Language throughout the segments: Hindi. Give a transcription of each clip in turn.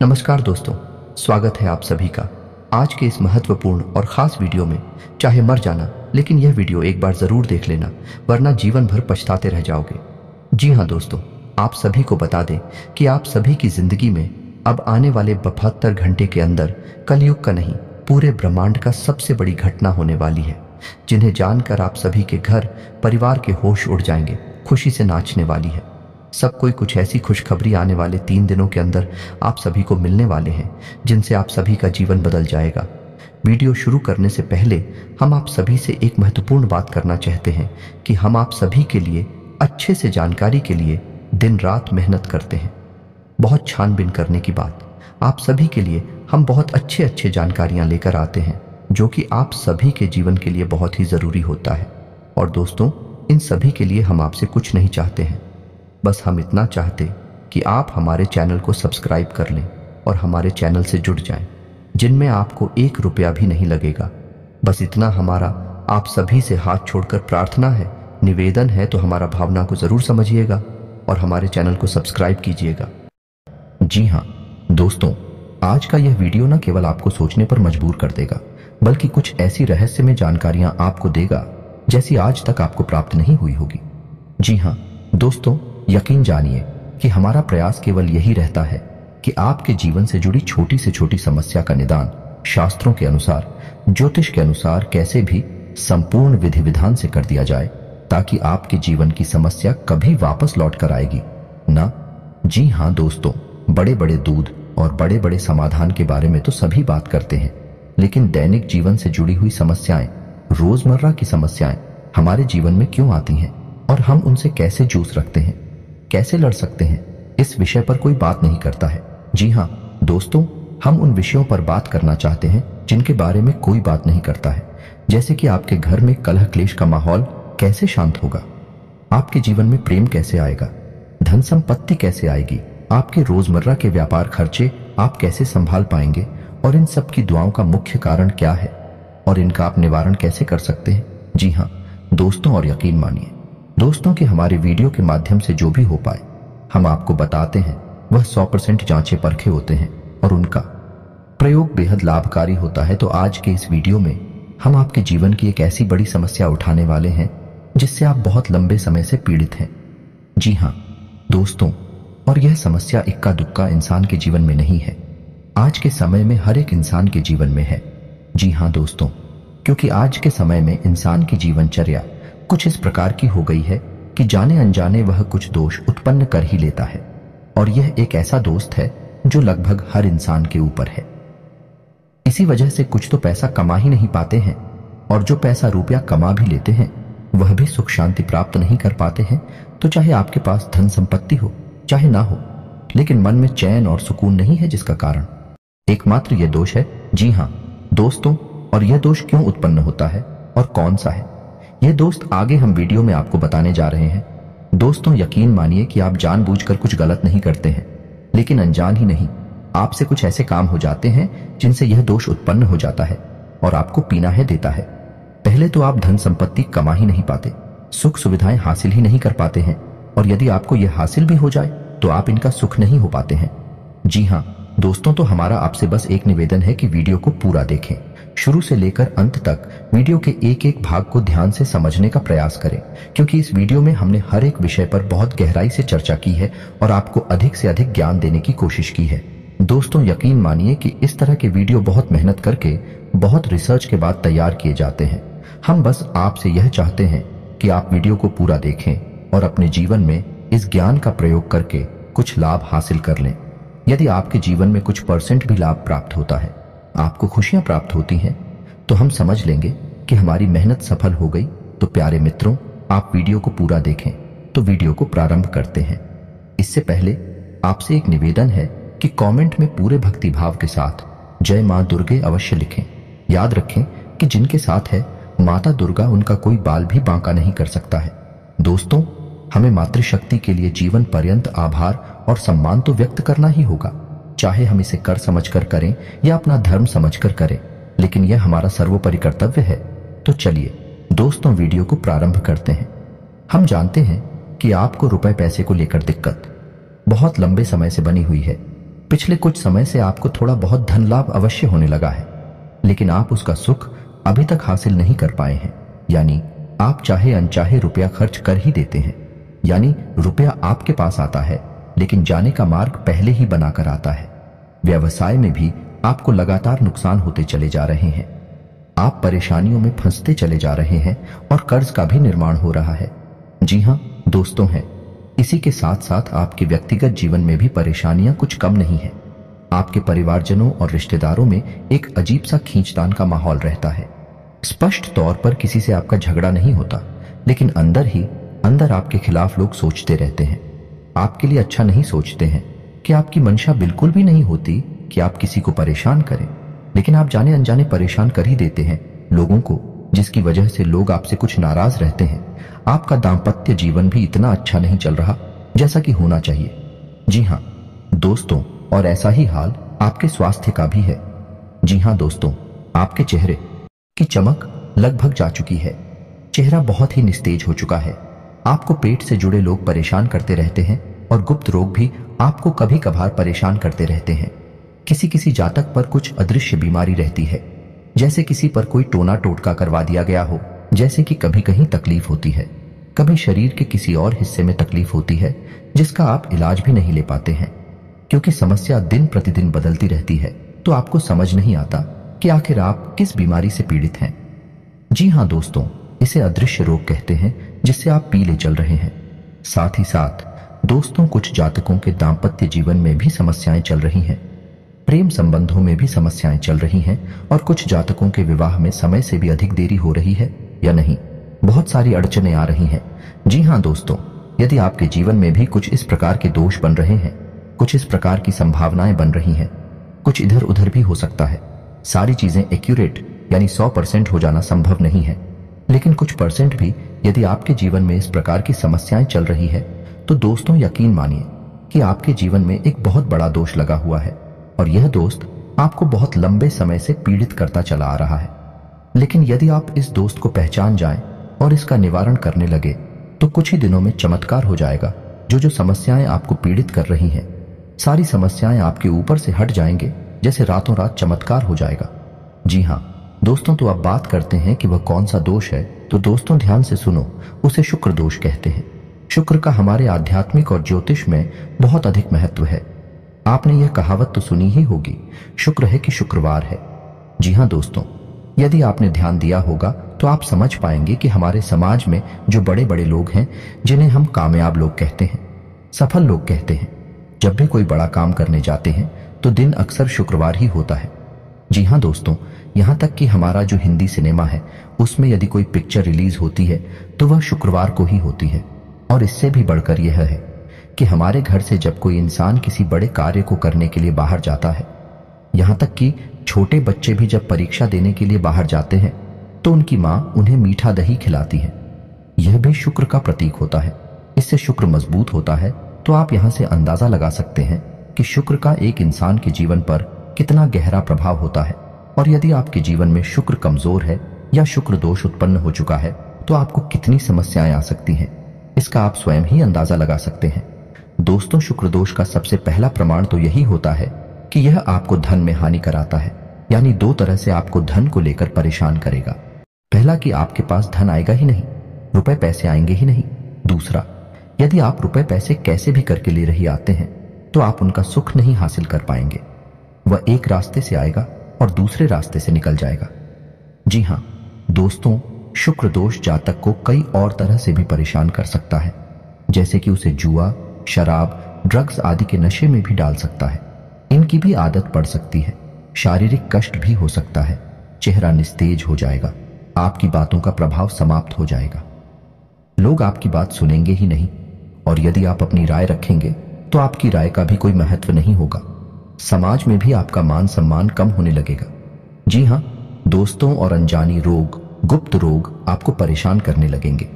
नमस्कार दोस्तों, स्वागत है आप सभी का आज के इस महत्वपूर्ण और ख़ास वीडियो में। चाहे मर जाना, लेकिन यह वीडियो एक बार ज़रूर देख लेना, वरना जीवन भर पछताते रह जाओगे। जी हाँ दोस्तों, आप सभी को बता दें कि आप सभी की ज़िंदगी में अब आने वाले 72 घंटे के अंदर कलयुग का नहीं, पूरे ब्रह्मांड का सबसे बड़ी घटना होने वाली है, जिन्हें जानकर आप सभी के घर परिवार के होश उड़ जाएंगे, खुशी से नाचने वाली है। सब कोई कुछ ऐसी खुशखबरी आने वाले 3 दिनों के अंदर आप सभी को मिलने वाले हैं, जिनसे आप सभी का जीवन बदल जाएगा। वीडियो शुरू करने से पहले हम आप सभी से एक महत्वपूर्ण बात करना चाहते हैं कि हम आप सभी के लिए अच्छे से जानकारी के लिए दिन रात मेहनत करते हैं। बहुत छानबीन करने की बात, आप सभी के लिए हम बहुत अच्छे जानकारियां लेकर आते हैं, जो कि आप सभी के जीवन के लिए बहुत ही ज़रूरी होता है। और दोस्तों, इन सभी के लिए हम आपसे कुछ नहीं चाहते हैं, बस हम इतना चाहते कि आप हमारे चैनल को सब्सक्राइब कर लें और हमारे चैनल से जुड़ जाएं, जिनमें आपको 1 रुपया भी नहीं लगेगा। बस इतना हमारा आप सभी से हाथ छोड़कर प्रार्थना है, निवेदन है, तो हमारा भावना को ज़रूर समझिएगा और हमारे चैनल को सब्सक्राइब कीजिएगा। जी हाँ दोस्तों, आज का यह वीडियो न केवल आपको सोचने पर मजबूर कर देगा, बल्कि कुछ ऐसी रहस्यमय जानकारियां आपको देगा जैसी आज तक आपको प्राप्त नहीं हुई होगी। जी हाँ दोस्तों, यकीन जानिए कि हमारा प्रयास केवल यही रहता है कि आपके जीवन से जुड़ी छोटी से छोटी समस्या का निदान शास्त्रों के अनुसार, ज्योतिष के अनुसार कैसे भी संपूर्ण विधि विधान से कर दिया जाए, ताकि आपके जीवन की समस्या कभी वापस लौट कर आएगी ना। जी हाँ दोस्तों, बड़े बड़े दूध और बड़े बड़े समाधान के बारे में तो सभी बात करते हैं, लेकिन दैनिक जीवन से जुड़ी हुई समस्याएं, रोजमर्रा की समस्याएं हमारे जीवन में क्यों आती हैं और हम उनसे कैसे जूझ रखते हैं, कैसे लड़ सकते हैं, इस विषय पर कोई बात नहीं करता है। जी हाँ दोस्तों, हम उन विषयों पर बात करना चाहते हैं जिनके बारे में कोई बात नहीं करता है। जैसे कि आपके घर में कलह क्लेश का माहौल कैसे शांत होगा, आपके जीवन में प्रेम कैसे आएगा, धन संपत्ति कैसे आएगी, आपके रोजमर्रा के व्यापार खर्चे आप कैसे संभाल पाएंगे, और इन सब की दुआओं का मुख्य कारण क्या है और इनका आप निवारण कैसे कर सकते हैं। जी हाँ दोस्तों, और यकीन मानिए दोस्तों कि हमारे वीडियो के माध्यम से जो भी हो पाए हम आपको बताते हैं, वह 100% जांचे परखे होते हैं और उनका प्रयोग बेहद लाभकारी होता है। तो आज के इस वीडियो में हम आपके जीवन की एक ऐसी बड़ी समस्या उठाने वाले हैं जिससे आप बहुत लंबे समय से पीड़ित हैं। जी हाँ दोस्तों, और यह समस्या इक्का दुक्का इंसान के जीवन में नहीं है, आज के समय में हर एक इंसान के जीवन में है। जी हाँ दोस्तों, क्योंकि आज के समय में इंसान की जीवनचर्या कुछ इस प्रकार की हो गई है कि जाने अनजाने वह कुछ दोष उत्पन्न कर ही लेता है, और यह एक ऐसा दोस्त है जो लगभग हर इंसान के ऊपर है। इसी वजह से कुछ तो पैसा कमा ही नहीं पाते हैं, और जो पैसा रुपया कमा भी लेते हैं वह भी सुख शांति प्राप्त नहीं कर पाते हैं। तो चाहे आपके पास धन संपत्ति हो चाहे ना हो, लेकिन मन में चैन और सुकून नहीं है, जिसका कारण एकमात्र यह दोष है। जी हाँ दोस्तों, और यह दोष क्यों उत्पन्न होता है और कौन सा है, यह दोस्त आगे हम वीडियो में आपको बताने जा रहे हैं। दोस्तों, यकीन मानिए कि आप जानबूझकर कुछ गलत नहीं करते हैं, लेकिन अनजान ही नहीं, आपसे कुछ ऐसे काम हो जाते हैं जिनसे यह दोष उत्पन्न हो जाता है और आपको पीना है देता है। पहले तो आप धन संपत्ति कमा ही नहीं पाते, सुख सुविधाएं हासिल ही नहीं कर पाते हैं, और यदि आपको यह हासिल भी हो जाए तो आप इनका सुख नहीं हो पाते हैं। जी हाँ दोस्तों, तो हमारा आपसे बस एक निवेदन है कि वीडियो को पूरा देखें, शुरू से लेकर अंत तक वीडियो के एक एक भाग को ध्यान से समझने का प्रयास करें, क्योंकि इस वीडियो में हमने हर एक विषय पर बहुत गहराई से चर्चा की है और आपको अधिक से अधिक ज्ञान देने की कोशिश की है। दोस्तों, यकीन मानिए कि इस तरह के वीडियो बहुत मेहनत करके, बहुत रिसर्च के बाद तैयार किए जाते हैं। हम बस आपसे यह चाहते हैं कि आप वीडियो को पूरा देखें और अपने जीवन में इस ज्ञान का प्रयोग करके कुछ लाभ हासिल कर लें। यदि आपके जीवन में कुछ % भी लाभ प्राप्त होता है, आपको खुशियां प्राप्त होती हैं, तो हम समझ लेंगे कि हमारी मेहनत सफल हो गई। तो प्यारे मित्रों, आप वीडियो को पूरा देखें। तो वीडियो को प्रारंभ करते हैं। इससे पहले आपसे एक निवेदन है कि कमेंट में पूरे भक्ति भाव के साथ जय मां दुर्गे अवश्य लिखें। याद रखें कि जिनके साथ है माता दुर्गा, उनका कोई बाल भी बांका नहीं कर सकता है। दोस्तों, हमें मातृशक्ति के लिए जीवन पर्यंत आभार और सम्मान तो व्यक्त करना ही होगा, चाहे हम इसे कर समझकर करें या अपना धर्म समझकर करें, लेकिन यह हमारा सर्वोपरि कर्तव्य है। तो चलिए दोस्तों, वीडियो को प्रारंभ करते हैं। हम जानते हैं कि आपको रुपए पैसे को लेकर दिक्कत बहुत लंबे समय से बनी हुई है, पिछले कुछ समय से आपको थोड़ा बहुत धन लाभ अवश्य होने लगा है, लेकिन आप उसका सुख अभी तक हासिल नहीं कर पाए हैं। यानी आप चाहे अनचाहे रुपया खर्च कर ही देते हैं। यानी रुपया आपके पास आता है, लेकिन जाने का मार्ग पहले ही बनाकर आता है। व्यवसाय में भी आपको लगातार नुकसान होते चले जा रहे हैं। आप परेशानियों में फंसते चले जा रहे हैं और कर्ज का भी निर्माण हो रहा है। जी हाँ दोस्तों हैं, इसी के साथ साथ आपके व्यक्तिगत जीवन में भी परेशानियां कुछ कम नहीं है। आपके परिवारजनों और रिश्तेदारों में एक अजीब सा खींचतान का माहौल रहता है। स्पष्ट तौर पर किसी से आपका झगड़ा नहीं होता, लेकिन अंदर ही अंदर आपके खिलाफ लोग सोचते रहते हैं। आपके लिए अच्छा नहीं सोचते हैं कि आपकी मंशा बिल्कुल भी नहीं होती कि आप किसी को परेशान करें, लेकिन आप जाने अनजाने परेशान कर ही देते हैं लोगों को, जिसकी वजह से लोग आपसे कुछ नाराज रहते हैं। आपका दाम्पत्य जीवन भी इतना अच्छा नहीं चल रहा जैसा कि होना चाहिए। जी हाँ दोस्तों, और ऐसा ही हाल आपके स्वास्थ्य का भी है। जी हाँ दोस्तों, आपके चेहरे की चमक लगभग जा चुकी है। चेहरा बहुत ही निस्तेज हो चुका है। आपको पेट से जुड़े लोग परेशान करते रहते हैं और गुप्त रोग भी आपको कभी कभार परेशान करते रहते हैं। किसी किसी जातक पर कुछ अदृश्य बीमारी रहती है, जैसे किसी पर कोई टोना टोटका करवा दिया गया हो। जैसे कि कभी कहीं तकलीफ होती है, कभी शरीर के किसी और हिस्से में तकलीफ होती है जिसका आप इलाज भी नहीं ले पाते हैं, क्योंकि समस्या दिन प्रतिदिन बदलती रहती है। तो आपको समझ नहीं आता कि आखिर आप किस बीमारी से पीड़ित हैं। जी हाँ दोस्तों, इसे अदृश्य रोग कहते हैं, जिससे आप पीले चल रहे हैं। साथ ही साथ दोस्तों, कुछ जातकों के दाम्पत्य जीवन में भी समस्याएं चल रही हैं। प्रेम संबंधों में भी समस्याएं चल रही हैं और कुछ जातकों के विवाह में समय से भी अधिक देरी हो रही है या नहीं, बहुत सारी अड़चनें आ रही हैं। जी हाँ दोस्तों, यदि आपके जीवन में भी कुछ इस प्रकार के दोष बन रहे हैं, कुछ इस प्रकार की संभावनाएं बन रही हैं, कुछ इधर उधर भी हो सकता है। सारी चीजें एक्यूरेट यानी 100% हो जाना संभव नहीं है, लेकिन कुछ परसेंट भी यदि आपके जीवन में इस प्रकार की समस्याएं चल रही है, तो दोस्तों यकीन मानिए कि आपके जीवन में एक बहुत बड़ा दोष लगा हुआ है और यह दोस्त आपको बहुत लंबे समय से पीड़ित करता चला आ रहा है। लेकिन यदि आप इस दोस्त को पहचान जाएं और इसका निवारण करने लगे, तो कुछ ही दिनों में चमत्कार हो जाएगा। जो समस्याएं आपको पीड़ित कर रही हैं, सारी समस्याएं आपके ऊपर से हट जाएंगे, जैसे रातों रात चमत्कार हो जाएगा। जी हाँ दोस्तों, तो अब बात करते हैं कि वह कौन सा दोष है। तो दोस्तों ध्यान से सुनो, उसे शुक्र दोष कहते हैं। शुक्र का हमारे आध्यात्मिक और ज्योतिष में बहुत अधिक महत्व है। आपने यह कहावत तो सुनी ही होगी, शुक्र है कि शुक्रवार है। जी हाँ दोस्तों, यदि आपने ध्यान दिया होगा तो आप समझ पाएंगे कि हमारे समाज में जो बड़े बड़े लोग हैं, जिन्हें हम कामयाब लोग कहते हैं, सफल लोग कहते हैं, जब भी कोई बड़ा काम करने जाते हैं तो दिन अक्सर शुक्रवार ही होता है। जी हाँ दोस्तों, यहाँ तक कि हमारा जो हिंदी सिनेमा है, उसमें यदि कोई पिक्चर रिलीज होती है तो वह शुक्रवार को ही होती है। और इससे भी बढ़कर यह है कि हमारे घर से जब कोई इंसान किसी बड़े कार्य को करने के लिए बाहर जाता है, यहाँ तक कि छोटे बच्चे भी जब परीक्षा देने के लिए बाहर जाते हैं, तो उनकी माँ उन्हें मीठा दही खिलाती है। यह भी शुक्र का प्रतीक होता है। इससे शुक्र मजबूत होता है। तो आप यहाँ से अंदाजा लगा सकते हैं कि शुक्र का एक इंसान के जीवन पर कितना गहरा प्रभाव होता है। और यदि आपके जीवन में शुक्र कमजोर है या शुक्र दोष उत्पन्न हो चुका है, तो आपको कितनी समस्याएं आ सकती हैं, इसका आप स्वयं ही अंदाजा लगा सकते हैं। दोस्तों, शुक्र दोष का सबसे पहला प्रमाण तो यही होता है कि यह आपको धन में हानि कराता है। यानी दो तरह से आपको धन को लेकर परेशान करेगा। पहला कि आपके पास धन आएगा ही नहीं, रुपए पैसे आएंगे ही नहीं। दूसरा, यदि आप रुपए पैसे कैसे भी करके ले रही आते हैं, तो आप उनका सुख नहीं हासिल कर पाएंगे। वह एक रास्ते से आएगा और दूसरे रास्ते से निकल जाएगा। जी हाँ दोस्तों, शुक्र दोष जातक को कई और तरह से भी परेशान कर सकता है, जैसे कि उसे जुआ, शराब, ड्रग्स आदि के नशे में भी डाल सकता है। इनकी भी आदत पड़ सकती है। शारीरिक कष्ट भी हो सकता है। चेहरा निस्तेज हो जाएगा। आपकी बातों का प्रभाव समाप्त हो जाएगा। लोग आपकी बात सुनेंगे ही नहीं, और यदि आप अपनी राय रखेंगे तो आपकी राय का भी कोई महत्व नहीं होगा। समाज में भी आपका मान सम्मान कम होने लगेगा। जी हाँ दोस्तों, और अनजानी रोग, गुप्त रोग आपको परेशान करने लगेंगे।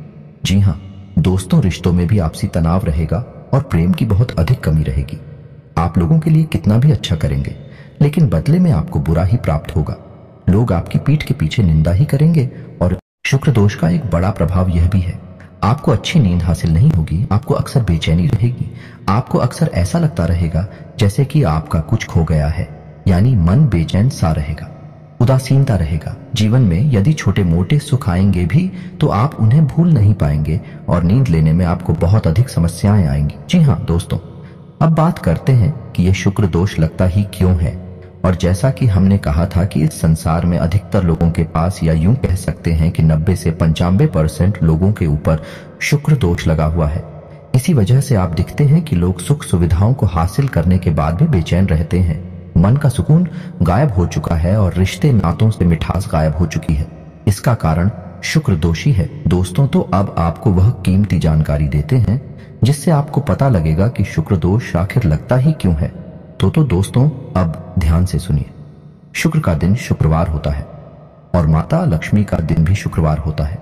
जी हाँ दोस्तों, रिश्तों में भी आपसी तनाव रहेगा और प्रेम की बहुत अधिक कमी रहेगी। आप लोगों के लिए कितना भी अच्छा करेंगे, लेकिन बदले में आपको बुरा ही प्राप्त होगा। लोग आपकी पीठ के पीछे निंदा ही करेंगे। और शुक्र दोष का एक बड़ा प्रभाव यह भी है, आपको अच्छी नींद हासिल नहीं होगी, आपको अक्सर बेचैनी रहेगी, आपको अक्सर ऐसा लगता रहेगा जैसे कि आपका कुछ खो गया है, यानी मन बेचैन सा रहेगा, उदासीनता रहेगा। जीवन में यदि छोटे मोटे सुख आएंगे भी तो आप उन्हें भूल नहीं पाएंगे और नींद लेने में आपको बहुत अधिक समस्याएं आएंगी। जी हाँ दोस्तों, अब बात करते हैं कि यह शुक्र दोष लगता ही क्यों है। और जैसा कि हमने कहा था कि इस संसार में अधिकतर लोगों के पास, या यूं कह सकते हैं कि 90 से 95% लोगों के ऊपर शुक्र दोष लगा हुआ है। इसी वजह से आप दिखते हैं कि लोग सुख सुविधाओं को हासिल करने के बाद भी बेचैन रहते हैं। मन का सुकून गायब हो चुका है और रिश्ते नातों से मिठास गायब हो चुकी है। इसका कारण शुक्र दोषी है। दोस्तों, तो अब आपको वह कीमती जानकारी देते हैं जिससे आपको पता लगेगा कि शुक्र दोष आखिर लगता ही क्यों है। तो दोस्तों, अब ध्यान से सुनिए। शुक्र का दिन शुक्रवार होता है और माता लक्ष्मी का दिन भी शुक्रवार होता है।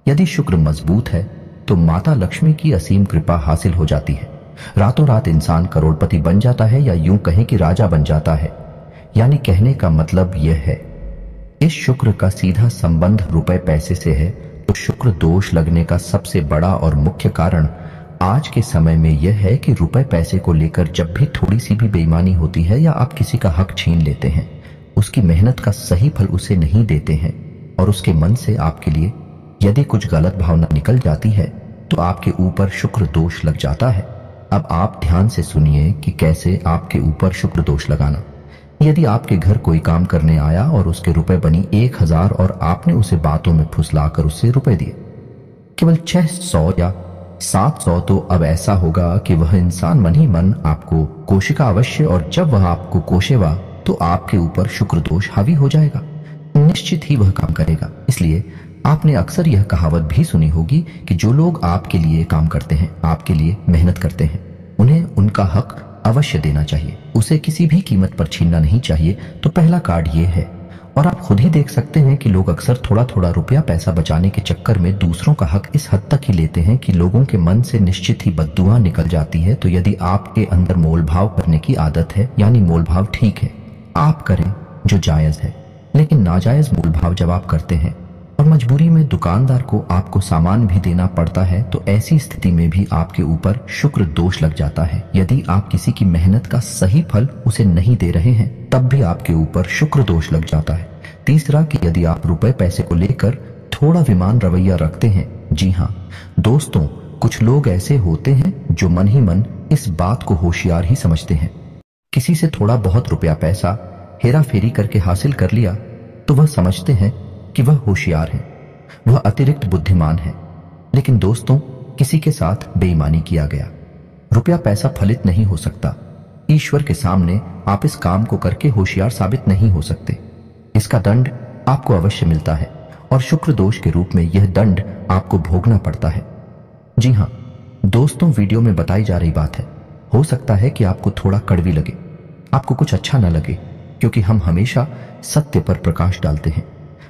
यदि शुक्र मजबूत है तो माता लक्ष्मी की असीम कृपा हासिल हो जाती है। रातों रात इंसान करोड़पति बन जाता है, या यूं कहें कि राजा बन जाता है। यानी कहने का मतलब यह है, इस शुक्र का सीधा संबंध रुपए पैसे से है। तो शुक्र दोष लगने का सबसे बड़ा और मुख्य कारण आज के समय में यह है कि रुपए पैसे को लेकर जब भी थोड़ी सी भी बेईमानी होती है या आप किसी का हक छीन लेते हैं, उसकी मेहनत का सही फल उसे नहीं देते हैं और उसके मन से आपके लिए यदि कुछ गलत भावना निकल जाती है तो आपके ऊपर शुक्र दोष लग जाता है। अब आप ध्यान से सुनिए कि कैसे आपके ऊपर शुक्र दोष लगाना। यदि आपके घर कोई काम करने आया और उसके रुपए बनी 1000 और आपने उसे बातों में फुसलाकर उससे रुपए दिए केवल 600 या 700, तो अब ऐसा होगा कि वह इंसान मन ही मन आपको कोशिका अवश्य, और जब वह आपको कोशेगा तो आपके ऊपर शुक्र दोष हावी हो जाएगा। निश्चित ही वह काम करेगा। इसलिए आपने अक्सर यह कहावत भी सुनी होगी कि जो लोग आपके लिए काम करते हैं, आपके लिए मेहनत करते हैं, उन्हें उनका हक अवश्य देना चाहिए, उसे किसी भी कीमत पर छीनना नहीं चाहिए। तो पहला कार्ड ये है। और आप खुद ही देख सकते हैं कि लोग अक्सर थोड़ा थोड़ा रुपया पैसा बचाने के चक्कर में दूसरों का हक इस हद तक ही लेते हैं कि लोगों के मन से निश्चित ही बद्दुआ निकल जाती है। तो यदि आपके अंदर मोलभाव करने की आदत है, यानी मोलभाव ठीक है, आप करें जो जायज है, लेकिन नाजायज मोलभाव जब आप करते हैं और मजबूरी में दुकानदार को आपको सामान भी देना पड़ता है, तो ऐसी स्थिति में भी आपके ऊपर शुक्र दोष लग जाता है। यदि आप किसी की मेहनत का सही फल उसे नहीं दे रहे हैं, तब भी आपके ऊपर शुक्र दोष लग जाता है। तीसरा कि यदि आप रुपए पैसे को लेकर थोड़ा विमान रवैया रखते हैं। जी हाँ दोस्तों, कुछ लोग ऐसे होते हैं जो मन ही मन इस बात को होशियार ही समझते हैं। किसी से थोड़ा बहुत रुपया पैसा हेरा फेरी करके हासिल कर लिया तो वह समझते हैं कि वह होशियार है, वह अतिरिक्त बुद्धिमान है। लेकिन दोस्तों, किसी के साथ बेईमानी किया गया रुपया पैसा फलित नहीं हो सकता। ईश्वर के सामने आप इस काम को करके होशियार साबित नहीं हो सकते। इसका दंड आपको अवश्य मिलता है और शुक्र दोष के रूप में यह दंड आपको भोगना पड़ता है। जी हाँ दोस्तों, वीडियो में बताई जा रही बात है। हो सकता है कि आपको थोड़ा कड़वी लगे, आपको कुछ अच्छा न लगे, क्योंकि हम हमेशा सत्य पर प्रकाश डालते हैं।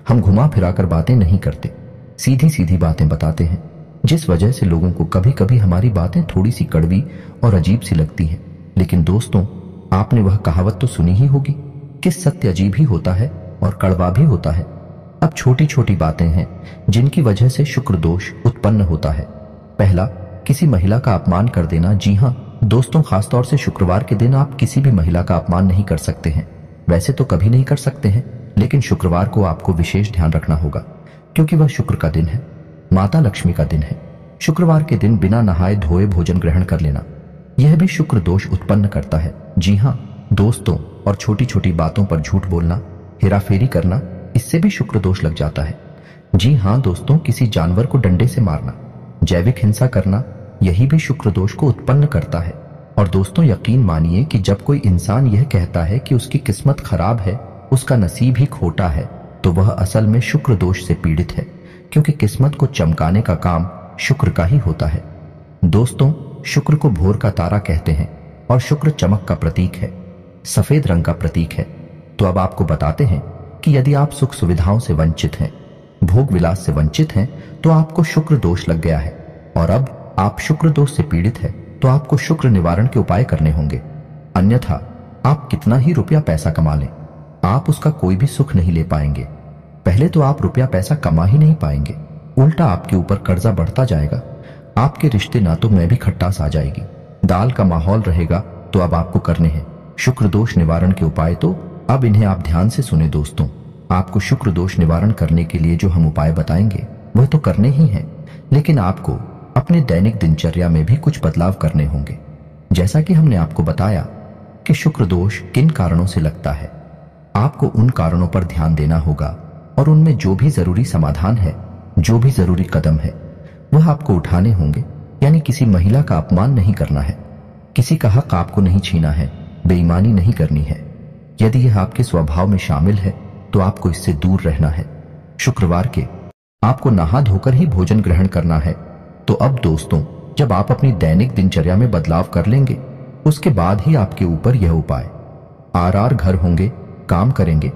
हम घुमा फिराकर बातें नहीं करते, सीधी सीधी बातें बताते हैं, जिस वजह से लोगों को कभी कभी हमारी बातें थोड़ी सी कड़वी और अजीब सी लगती हैं। लेकिन दोस्तों, आपने वह कहावत तो सुनी ही होगी कि सत्य अजीब ही होता है और कड़वा भी होता है। अब छोटी छोटी बातें हैं जिनकी वजह से शुक्र दोष उत्पन्न होता है। पहला, किसी महिला का अपमान कर देना। जी हाँ दोस्तों, खासतौर से शुक्रवार के दिन आप किसी भी महिला का अपमान नहीं कर सकते हैं। वैसे तो कभी नहीं कर सकते हैं, लेकिन शुक्रवार को आपको विशेष ध्यान रखना होगा, क्योंकि वह शुक्र का दिन है, माता लक्ष्मी का दिन है। शुक्रवार के दिन बिना नहाए धोए भोजन ग्रहण कर लेना, यह भी शुक्र दोष उत्पन्न करता है। जी हाँ दोस्तों, और छोटी छोटी बातों पर झूठ बोलना, हेराफेरी करना, इससे भी शुक्र दोष लग जाता है। जी हाँ दोस्तों, किसी जानवर को डंडे से मारना, जैविक हिंसा करना, यही भी शुक्र दोष को उत्पन्न करता है। और दोस्तों, यकीन मानिए कि जब कोई इंसान यह कहता है कि उसकी किस्मत खराब है, उसका नसीब ही खोटा है, तो वह असल में शुक्र दोष से पीड़ित है, क्योंकि किस्मत को चमकाने का काम शुक्र का ही होता है। दोस्तों, शुक्र को भोर का तारा कहते हैं और शुक्र चमक का प्रतीक है, सफेद रंग का प्रतीक है। तो अब आपको बताते हैं कि यदि आप सुख सुविधाओं से वंचित हैं, भोग विलास से वंचित हैं, तो आपको शुक्र दोष लग गया है। और अब आप शुक्र दोष से पीड़ित है, तो आपको शुक्र निवारण के उपाय करने होंगे। अन्यथा आप कितना ही रुपया पैसा कमा लें, आप उसका कोई भी सुख नहीं ले पाएंगे। पहले तो आप रुपया पैसा कमा ही नहीं पाएंगे, उल्टा आपके ऊपर कर्जा बढ़ता जाएगा। आपके रिश्ते नातों में भी खटास आ जाएगी। दाल का माहौल रहेगा तो अब आपको करने हैं शुक्र दोष निवारण के उपाय। तो अब इन्हें आप ध्यान से सुने दोस्तों। आपको शुक्र दोष निवारण करने के लिए जो हम उपाय बताएंगे वह तो करने ही हैं, लेकिन आपको अपने दैनिक दिनचर्या में भी कुछ बदलाव करने होंगे। जैसा कि हमने आपको बताया कि शुक्र दोष किन कारणों से लगता है, आपको उन कारणों पर ध्यान देना होगा और उनमें जो भी जरूरी समाधान है, जो भी जरूरी कदम है, वह आपको उठाने होंगे। यानी किसी महिला का अपमान नहीं करना है, किसी का हक आपको नहीं छीना है, बेईमानी नहीं करनी है। यदि यह आपके स्वभाव में शामिल है तो आपको इससे दूर रहना है। शुक्रवार के आपको नहा धोकर ही भोजन ग्रहण करना है। तो अब दोस्तों, जब आप अपनी दैनिक दिनचर्या में बदलाव कर लेंगे उसके बाद ही आपके ऊपर यह उपाय आर घर होंगे, काम करेंगे।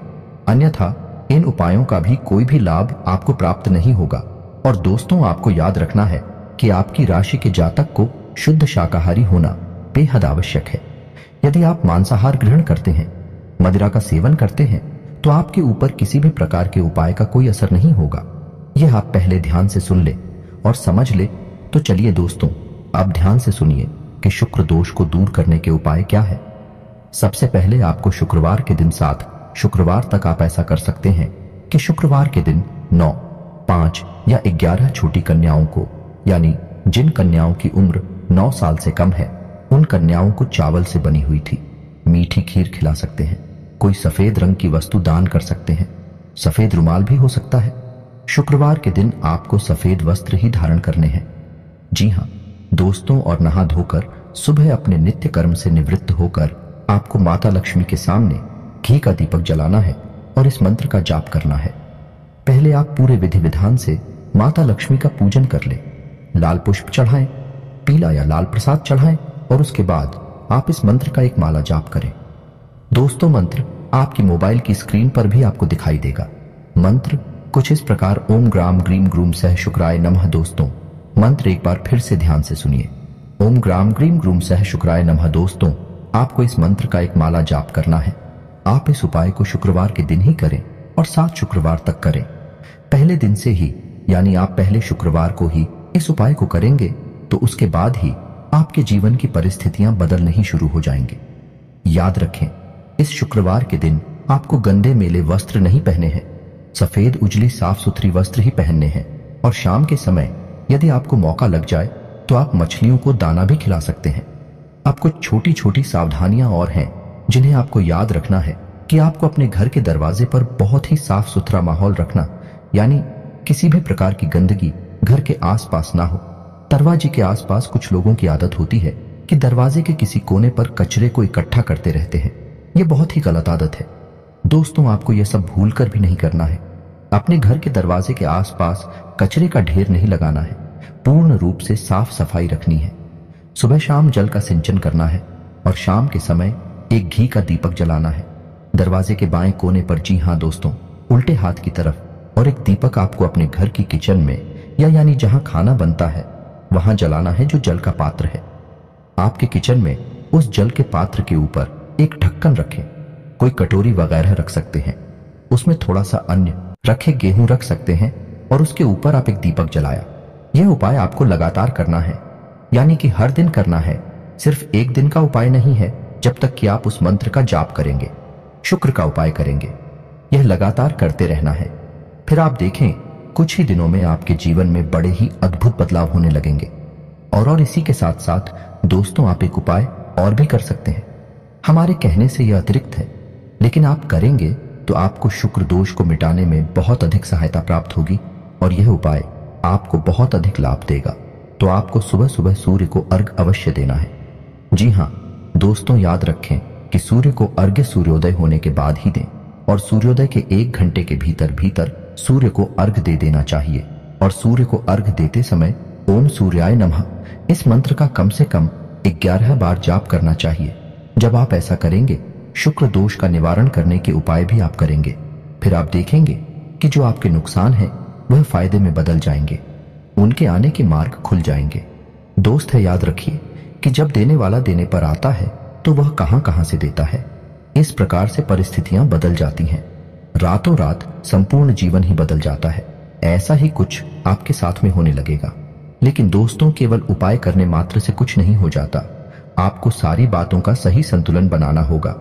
अन्यथा इन उपायों का भी कोई भी लाभ आपको प्राप्त नहीं होगा। और दोस्तों, आपको याद रखना है कि आपकी राशि के जातक को शुद्ध शाकाहारी होना बेहद आवश्यक है। यदि आप मांसाहार ग्रहण करते हैं, मदिरा का सेवन करते हैं, तो आपके ऊपर किसी भी प्रकार के उपाय का कोई असर नहीं होगा। यह आप पहले ध्यान से सुन ले और समझ ले। तो चलिए दोस्तों, अब ध्यान से सुनिए कि शुक्र दोष को दूर करने के उपाय क्या है। सबसे पहले आपको शुक्रवार के दिन 7 शुक्रवार तक आप ऐसा कर सकते हैं कि शुक्रवार के दिन 9, 5 या 11 छोटी कन्याओं को, यानी जिन कन्याओं की उम्र 9 साल से कम है, उन कन्याओं को चावल से बनी हुई थी मीठी खीर खिला सकते हैं। कोई सफेद रंग की वस्तु दान कर सकते हैं, सफेद रुमाल भी हो सकता है। शुक्रवार के दिन आपको सफेद वस्त्र ही धारण करने हैं। जी हाँ दोस्तों, और नहा धोकर सुबह अपने नित्य कर्म से निवृत्त होकर आपको माता लक्ष्मी के सामने घी का दीपक जलाना है और इस मंत्र का जाप करना है। पहले आप पूरे विधि विधान से माता लक्ष्मी का पूजन कर ले। लाल पुष्प चढ़ाएं, पीला या लाल प्रसाद चढ़ाएं और उसके बाद आप इस मंत्र का एक माला जाप करें। दोस्तों, मंत्र आपकी मोबाइल की स्क्रीन पर भी आपको दिखाई देगा। मंत्र कुछ इस प्रकार ओम ग्राम ग्रीम ग्रूम सह शुक्राय नमः। दोस्तों, मंत्र एक बार फिर से ध्यान से सुनिए। ओम ग्राम ग्रीम ग्रूम सह शुक्राय नमः। दोस्तों, आपको इस मंत्र का एक माला जाप करना है। आप इस उपाय को शुक्रवार के दिन ही करें और 7 शुक्रवार तक करें। पहले दिन से ही, यानी आप पहले शुक्रवार को ही इस उपाय को करेंगे तो उसके बाद ही आपके जीवन की परिस्थितियां बदलने ही शुरू हो जाएंगे। याद रखें, इस शुक्रवार के दिन आपको गंदे मेले वस्त्र नहीं पहने हैं, सफेद उजली साफ सुथरी वस्त्र ही पहनने हैं। और शाम के समय यदि आपको मौका लग जाए तो आप मछलियों को दाना भी खिला सकते हैं। अब कुछ छोटी छोटी सावधानियां और हैं जिन्हें आपको याद रखना है कि आपको अपने घर के दरवाजे पर बहुत ही साफ सुथरा माहौल रखना, यानी किसी भी प्रकार की गंदगी घर के आसपास ना हो। दरवाजे के आसपास कुछ लोगों की आदत होती है कि दरवाजे के किसी कोने पर कचरे को इकट्ठा करते रहते हैं। यह बहुत ही गलत आदत है। दोस्तों, आपको यह सब भूलकर भी नहीं करना है। अपने घर के दरवाजे के आसपास कचरे का ढेर नहीं लगाना है, पूर्ण रूप से साफ सफाई रखनी है। सुबह शाम जल का सिंचन करना है और शाम के समय एक घी का दीपक जलाना है दरवाजे के बाएं कोने पर। जी हाँ दोस्तों, उल्टे हाथ की तरफ। और एक दीपक आपको अपने घर की किचन में, या यानी जहां खाना बनता है वहां जलाना है, जो जल का पात्र है। आपके किचन में उस जल के पात्र के ऊपर एक ढक्कन रखें। कोई कटोरी वगैरह रख सकते हैं, उसमें थोड़ा सा अन्न रखे, गेहूं रख सकते हैं और उसके ऊपर आप एक दीपक जलाया। यह उपाय आपको लगातार करना है, यानी कि हर दिन करना है। सिर्फ एक दिन का उपाय नहीं है, जब तक कि आप उस मंत्र का जाप करेंगे, शुक्र का उपाय करेंगे। यह लगातार करते रहना है। फिर आप देखें, कुछ ही दिनों में आपके जीवन में बड़े ही अद्भुत बदलाव होने लगेंगे। और इसी के साथ साथ दोस्तों, आप एक उपाय और भी कर सकते हैं। हमारे कहने से यह अतिरिक्त है, लेकिन आप करेंगे तो आपको शुक्र दोष को मिटाने में बहुत अधिक सहायता प्राप्त होगी और यह उपाय आपको बहुत अधिक लाभ देगा। तो आपको सुबह सुबह सूर्य को अर्घ्य अवश्य देना है। जी हाँ दोस्तों, याद रखें कि सूर्य को अर्घ्य सूर्योदय होने के बाद ही दें और सूर्योदय के 1 घंटे के भीतर भीतर सूर्य को अर्घ्य दे देना चाहिए। और सूर्य को अर्घ्य देते समय ओम सूर्याय नमः इस मंत्र का कम से कम 11 बार जाप करना चाहिए। जब आप ऐसा करेंगे, शुक्र दोष का निवारण करने के उपाय भी आप करेंगे, फिर आप देखेंगे कि जो आपके नुकसान है वह फायदे में बदल जाएंगे, उनके आने के मार्ग खुल जाएंगे। दोस्त है, याद रखिए कि जब देने वाला देने पर आता है तो वह कहां कहां से देता है। इस प्रकार से परिस्थितियां बदल जाती हैं। रातों रात संपूर्ण जीवन ही बदल जाता है। ऐसा ही कुछ आपके साथ में होने लगेगा। लेकिन दोस्तों, केवल उपाय करने मात्र से कुछ नहीं हो जाता। आपको सारी बातों का सही संतुलन बनाना होगा,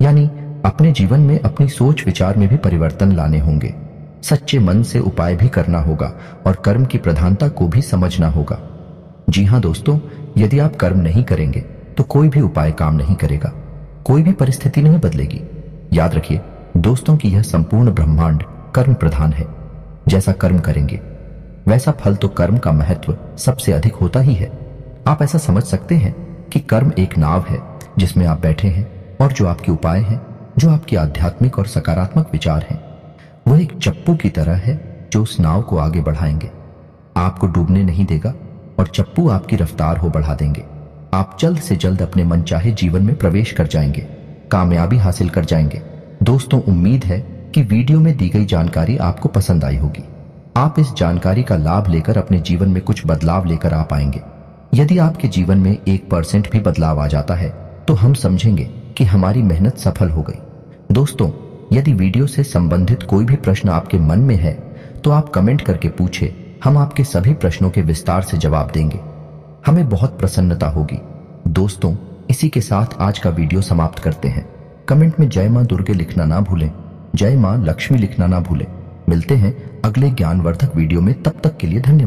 यानी अपने जीवन में अपनी सोच विचार में भी परिवर्तन लाने होंगे। सच्चे मन से उपाय भी करना होगा और कर्म की प्रधानता को भी समझना होगा। जी हाँ दोस्तों, यदि आप कर्म नहीं करेंगे तो कोई भी उपाय काम नहीं करेगा, कोई भी परिस्थिति नहीं बदलेगी। याद रखिए दोस्तों कि यह संपूर्ण ब्रह्मांड कर्म प्रधान है। जैसा कर्म करेंगे वैसा फल, तो कर्म का महत्व सबसे अधिक होता ही है। आप ऐसा समझ सकते हैं कि कर्म एक नाव है जिसमें आप बैठे हैं, और जो आपके उपाय हैं, जो आपके आध्यात्मिक और सकारात्मक विचार हैं, वह एक चप्पू की तरह है जो उस नाव को आगे बढ़ाएंगे, आपको डूबने नहीं देगा, और चप्पू आपकी रफ्तार हो बढ़ा देंगे। आप जल्द से जल्द अपने मनचाहे जीवन में प्रवेश कर जाएंगे, कामयाबी हासिल कर जाएंगे। दोस्तों, उम्मीद है कि वीडियो में दी गई जानकारी आपको पसंद आई होगी। आप इस जानकारी का लाभ लेकर अपने जीवन में कुछ बदलाव लेकर आ पाएंगे। यदि आपके जीवन में 1% भी बदलाव आ जाता है तो हम समझेंगे कि हमारी मेहनत सफल हो गई। दोस्तों, यदि वीडियो से संबंधित कोई भी प्रश्न आपके मन में है तो आप कमेंट करके पूछे, हम आपके सभी प्रश्नों के विस्तार से जवाब देंगे। हमें बहुत प्रसन्नता होगी। दोस्तों, इसी के साथ आज का वीडियो समाप्त करते हैं। कमेंट में जय मां दुर्गे लिखना ना भूलें, जय मां लक्ष्मी लिखना ना भूलें। मिलते हैं अगले ज्ञानवर्धक वीडियो में, तब तक के लिए धन्यवाद।